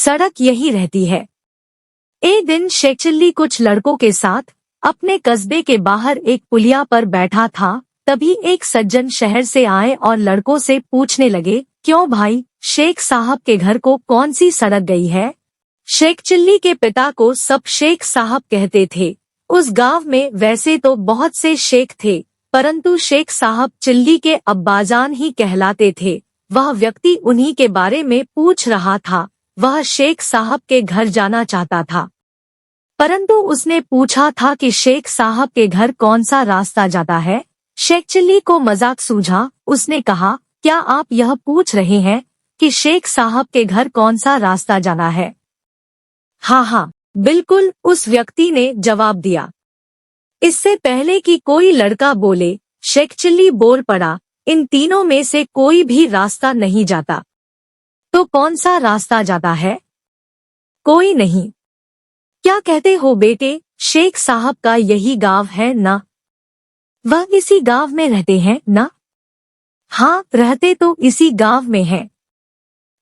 सड़क यही रहती है। एक दिन शेख चिल्ली कुछ लड़कों के साथ अपने कस्बे के बाहर एक पुलिया पर बैठा था। तभी एक सज्जन शहर से आए और लड़कों से पूछने लगे, क्यों भाई, शेख साहब के घर को कौन सी सड़क गई है? शेख चिल्ली के पिता को सब शेख साहब कहते थे। उस गांव में वैसे तो बहुत से शेख थे, परंतु शेख साहब चिल्ली के अब्बाजान ही कहलाते थे। वह व्यक्ति उन्हीं के बारे में पूछ रहा था। वह शेख साहब के घर जाना चाहता था, परंतु उसने पूछा था कि शेख साहब के घर कौन सा रास्ता जाता है। शेख चिल्ली को मजाक सूझा। उसने कहा, क्या आप यह पूछ रहे हैं कि शेख साहब के घर कौन सा रास्ता जाना है? हाँ हाँ, बिल्कुल, उस व्यक्ति ने जवाब दिया। इससे पहले कि कोई लड़का बोले, शेख चिल्ली बोल पड़ा, इन तीनों में से कोई भी रास्ता नहीं जाता। तो कौन सा रास्ता जाता है? कोई नहीं। क्या कहते हो बेटे, शेख साहब का यही गांव है ना? वह इसी गांव में रहते हैं ना? हाँ, रहते तो इसी गांव में हैं।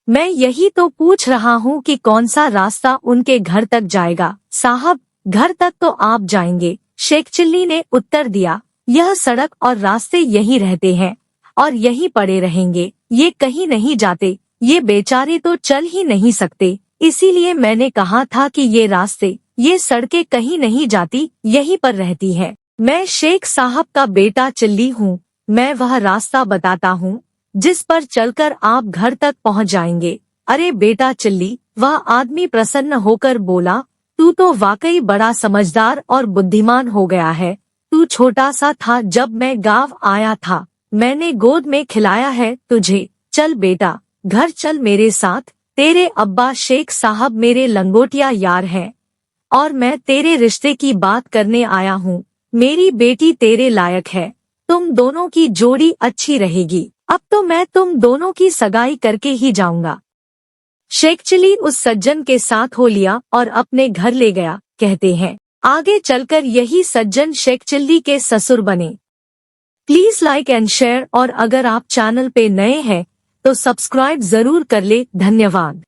मैं यही तो पूछ रहा हूँ कि कौन सा रास्ता उनके घर तक जाएगा। साहब, घर तक तो आप जाएंगे, शेख चिल्ली ने उत्तर दिया। यह सड़क और रास्ते यही रहते हैं और यही पड़े रहेंगे, ये कहीं नहीं जाते। ये बेचारे तो चल ही नहीं सकते, इसीलिए मैंने कहा था कि ये रास्ते, ये सड़कें कहीं नहीं जाती, यहीं पर रहती है। मैं शेख साहब का बेटा चिल्ली हूँ। मैं वह रास्ता बताता हूँ जिस पर चलकर आप घर तक पहुँच जाएंगे। अरे बेटा चिल्ली, वह आदमी प्रसन्न होकर बोला, तू तो वाकई बड़ा समझदार और बुद्धिमान हो गया है। तू छोटा सा था जब मैं गांव आया था, मैंने गोद में खिलाया है तुझे। चल बेटा, घर चल मेरे साथ। तेरे अब्बा शेख साहब मेरे लंगोटिया यार हैं और मैं तेरे रिश्ते की बात करने आया हूँ। मेरी बेटी तेरे लायक है, तुम दोनों की जोड़ी अच्छी रहेगी। अब तो मैं तुम दोनों की सगाई करके ही जाऊंगा। शेख चिल्ली उस सज्जन के साथ हो लिया और अपने घर ले गया। कहते हैं आगे चलकर यही सज्जन शेख चिल्ली के ससुर बने। प्लीज लाइक एंड शेयर, और अगर आप चैनल पे नए हैं तो सब्सक्राइब जरूर कर ले। धन्यवाद।